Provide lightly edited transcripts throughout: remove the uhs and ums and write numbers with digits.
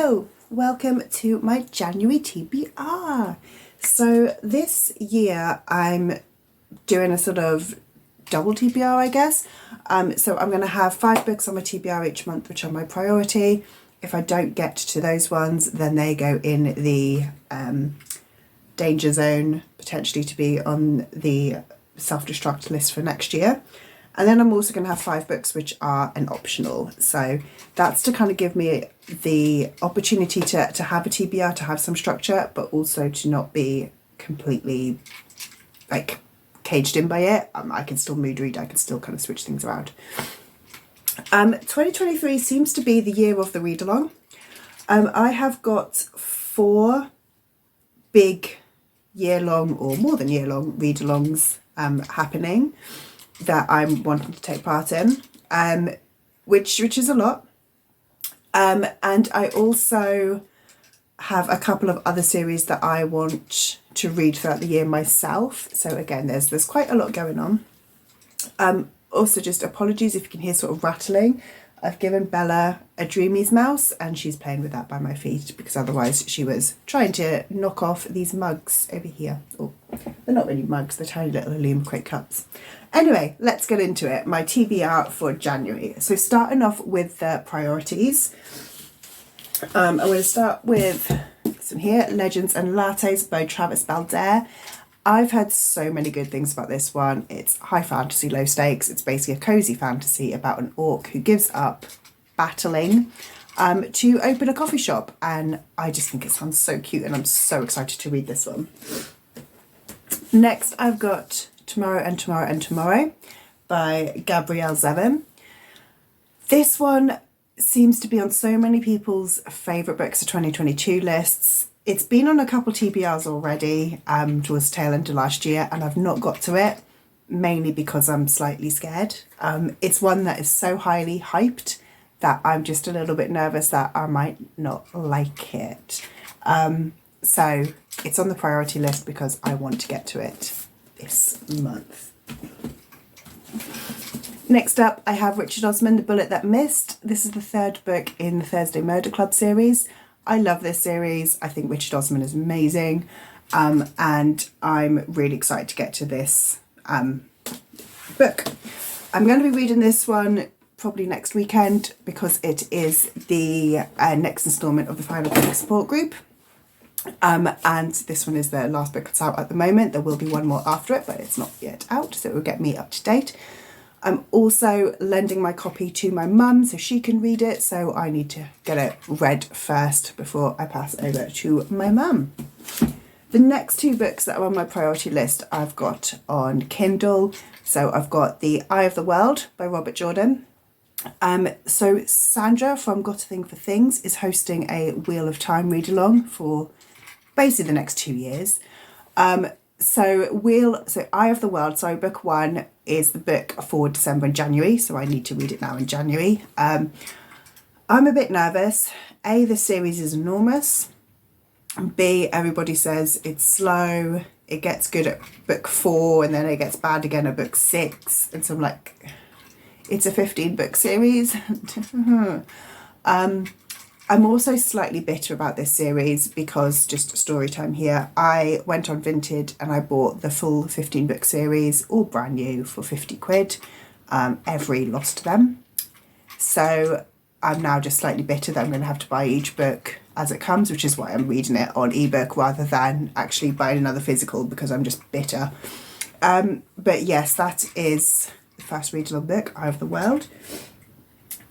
Hello, welcome to my January TBR. So this year I'm doing a sort of double TBR, I guess. So I'm going to have 5 books on my TBR each month, which are my priority. If I don't get to those ones, then they go in the danger zone, potentially to be on the self-destruct list for next year. And then I'm also going to have 5 books which are an optional. So that's to kind of give me the opportunity to have a TBR, to have some structure, but also to not be completely like caged in by it. I can still mood read, I can still kind of switch things around. 2023 seems to be the year of the read along. I have got 4 big year-long or more than year-long read-alongs happening that I'm wanting to take part in, which is a lot. And I also have a couple of other series that I want to read throughout the year myself. So again, there's quite a lot going on. Also, just apologies if you can hear sort of rattling. I've given Bella a Dreamies mouse and she's playing with that by my feet because otherwise she was trying to knock off these mugs over here. Oh, they're not really mugs, they're tiny little aluminum crate cups. Anyway, let's get into it. My TBR for January. So starting off with the priorities. I'm going to start with this one here, Legends and Lattes by Travis Baldair. I've heard so many good things about this one. It's high fantasy, low stakes. It's basically a cozy fantasy about an orc who gives up battling to open a coffee shop. And I just think it sounds so cute and I'm so excited to read this one. Next, I've got Tomorrow and Tomorrow and Tomorrow by Gabrielle Zevin. This one seems to be on so many people's favourite books of 2022 lists. It's been on a couple TBRs already towards the tail end of last year and I've not got to it, mainly because I'm slightly scared. It's one that is so highly hyped that I'm just a little bit nervous that I might not like it. So it's on the priority list because I want to get to it this month. Next up, I have Richard Osman, The Bullet That Missed. This is the 3rd book in the Thursday Murder Club series. I love this series. I think Richard Osman is amazing. And I'm really excited to get to this book. I'm going to be reading this one probably next weekend because it is the next instalment of the Final Book support group. And this one is the last book that's out at the moment. There will be one more after it, but it's not yet out, so it will get me up to date. I'm also lending my copy to my mum so she can read it, so I need to get it read first before I pass it over to my mum. The next 2 books that are on my priority list I've got on Kindle. So I've got The Eye of the World by Robert Jordan. So Sandra from Got a Thing for Things is hosting a Wheel of Time read along for basically the next 2 years. So Eye of the World, book 1 is the book for December and January, so I need to read it now in January. I'm a bit nervous. A, the series is enormous. B, everybody says it's slow. It gets good at book 4 and then it gets bad again at book 6. And so I'm like, it's a 15-book series. I'm also slightly bitter about this series because, just story time here, I went on Vinted and I bought the full 15-book series, all brand new, for 50 quid. Every lost them. So I'm now just slightly bitter that I'm going to have to buy each book as it comes, which is why I'm reading it on ebook rather than actually buying another physical because I'm just bitter. But yes, that is the first read-along book, Eye of the World.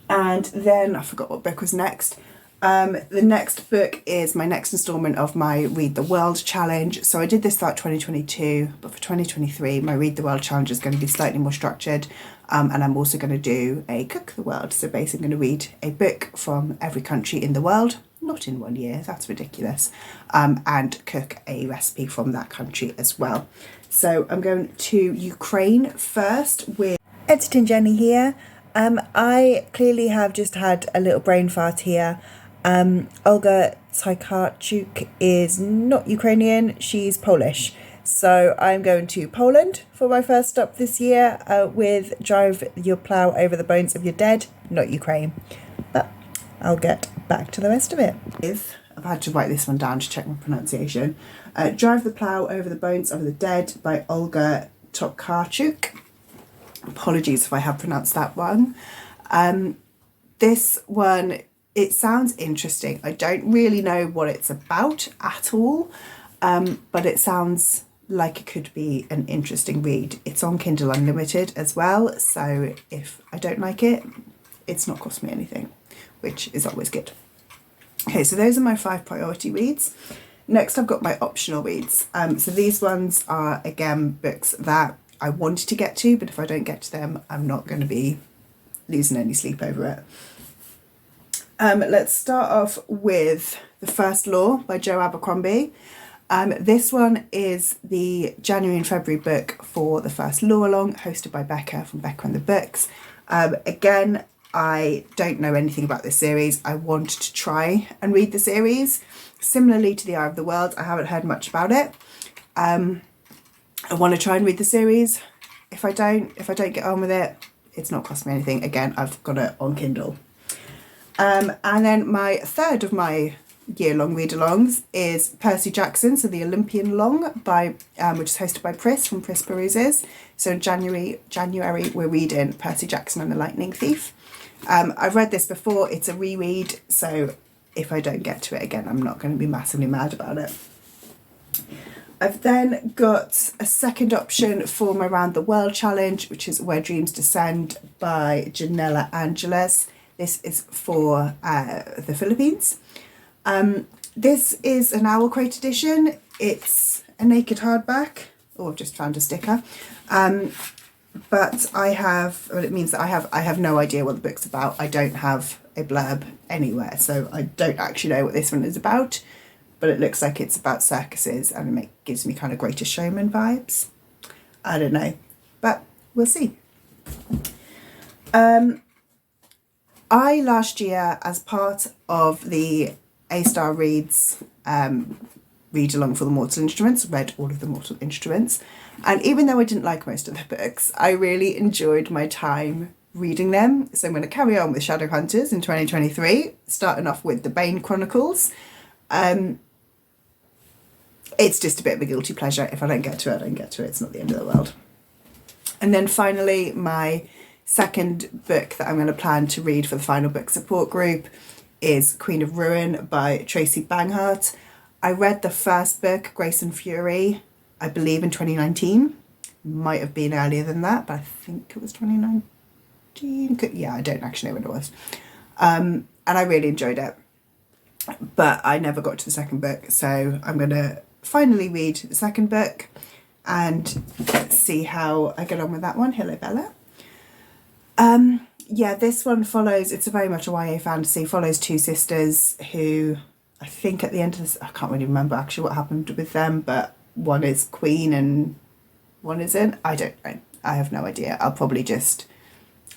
And then I forgot what book was next. The next book is my next instalment of my Read the World challenge. So I did this throughout 2022, but for 2023, my Read the World challenge is going to be slightly more structured. And I'm also going to do a Cook the World. So basically I'm going to read a book from every country in the world, not in 1 year, that's ridiculous, and cook a recipe from that country as well. So I'm going to Ukraine first with Editing Jenny here. I clearly have just had a little brain fart here. Olga Tsykarchuk is not Ukrainian, she's Polish. So I'm going to Poland for my first stop this year with Drive Your Plough Over the Bones of Your Dead, not Ukraine. But I'll get back to the rest of it. I've had to write this one down to check my pronunciation. Drive the Plough Over the Bones of the Dead by Olga Tokarczuk. Apologies if I have pronounced that wrong. This one, it sounds interesting. I don't really know what it's about at all, but it sounds like it could be an interesting read. It's on Kindle Unlimited as well, so if I don't like it, it's not cost me anything, which is always good. Okay, so those are my 5 priority reads. Next, I've got my optional reads. So these ones are, again, books that I wanted to get to, but if I don't get to them, I'm not going to be losing any sleep over it. Let's start off with The First Law by Jo Abercrombie. This one is the January and February book for The First Law Along, hosted by Becca from Becca and the Books. Again, I don't know anything about this series. I want to try and read the series. Similarly to The Eye of the World, I haven't heard much about it. I want to try and read the series. If I don't get on with it, it's not cost me anything. Again, I've got it on Kindle. And then my third of my year-long read-alongs is Percy Jackson, so the Olympian Long, by which is hosted by Pris from Pris Peruses. So in January we're reading Percy Jackson and the Lightning Thief. I've read this before. It's a reread, so if I don't get to it again, I'm not going to be massively mad about it. I've then got a second option for my Round the World challenge, which is Where Dreams Descend by Janella Angeles. This is for the Philippines. This is an Owl Crate edition. It's a naked hardback. Oh, I've just found a sticker. But it means that I have no idea what the book's about. I don't have a blurb anywhere, so I don't actually know what this one is about. But it looks like it's about circuses, and it gives me kind of Greatest Showman vibes. I don't know, but we'll see. I last year, as part of the A-Star Reads read along for the Mortal Instruments, read all of the Mortal Instruments, and even though I didn't like most of the books, I really enjoyed my time reading them. So I'm going to carry on with Shadowhunters in 2023, starting off with the Bane Chronicles. It's just a bit of a guilty pleasure. If I don't get to it, I don't get to it. It's not the end of the world. And then finally, my second book that I'm going to plan to read for the final book support group is Queen of Ruin by Tracy Banghart. I read the first book, Grace and Fury, I believe in 2019. Might have been earlier than that, but I think it was 2019. Yeah, I don't actually know when it was. And I really enjoyed it. But I never got to the second book, so I'm going to finally read the second book and see how I get on with that one. Hello, Bella. Yeah, this one follows, it's a very much a YA fantasy, follows 2 sisters who, I think at the end of this, I can't really remember actually what happened with them, but one is queen and one isn't. I don't know. I have no idea. I'm probably just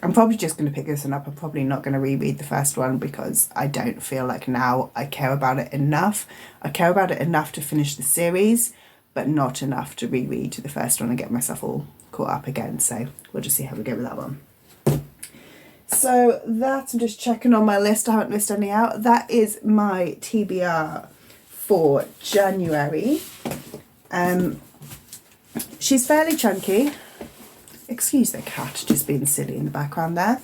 going to pick this one up. I'm probably not going to reread the first one because I don't feel like now I care about it enough. I care about it enough to finish the series, but not enough to reread the first one and get myself all caught up again. So we'll just see how we go with that one. So that, I'm just checking on my list. I haven't listed any out. That is my TBR for January. She's fairly chunky. Excuse the cat just being silly in the background there.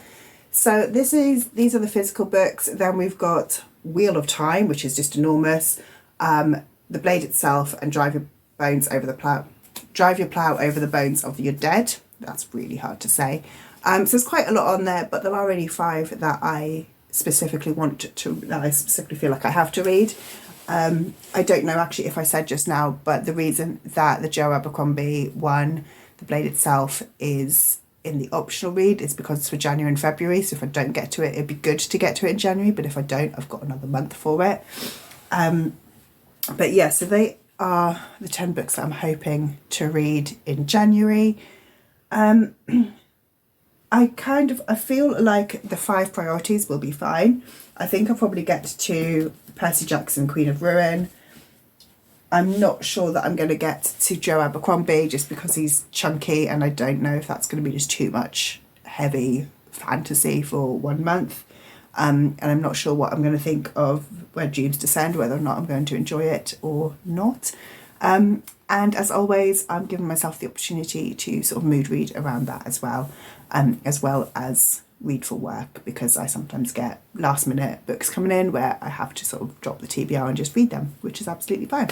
So these are the physical books. Then we've got Wheel of Time, which is just enormous. The Blade Itself, and Drive Your Plough Over the Bones of Your Dead. That's really hard to say. So there's quite a lot on there, but there are only 5 that I specifically feel like I have to read. I don't know actually if I said just now, but the reason that the Jo Abercrombie one, The Blade Itself, is in the optional read is because it's for January and February. So if I don't get to it, it'd be good to get to it in January, but if I don't, I've got another month for it. But yeah, so they are the 10 books that I'm hoping to read in January. I feel like the 5 priorities will be fine. I think I'll probably get to Percy Jackson, Queen of Ruin. I'm not sure that I'm going to get to Jo Abercrombie just because he's chunky, and I don't know if that's going to be just too much heavy fantasy for 1 month. and I'm not sure what I'm going to think of Where Dreams Descend, whether or not I'm going to enjoy it or not. And as always, I'm giving myself the opportunity to sort of mood read around that as well as read for work, because I sometimes get last minute books coming in where I have to sort of drop the TBR and just read them, which is absolutely fine.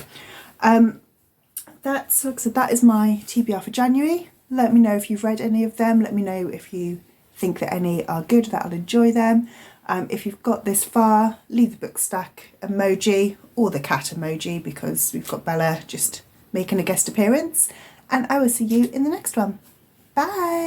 That's, like I said, that is my TBR for January. Let me know if you've read any of them. Let me know if you think that any are good, that I'll enjoy them. If you've got this far, leave the book stack emoji or the cat emoji, because we've got Bella just making a guest appearance. And I will see you in the next one. Bye!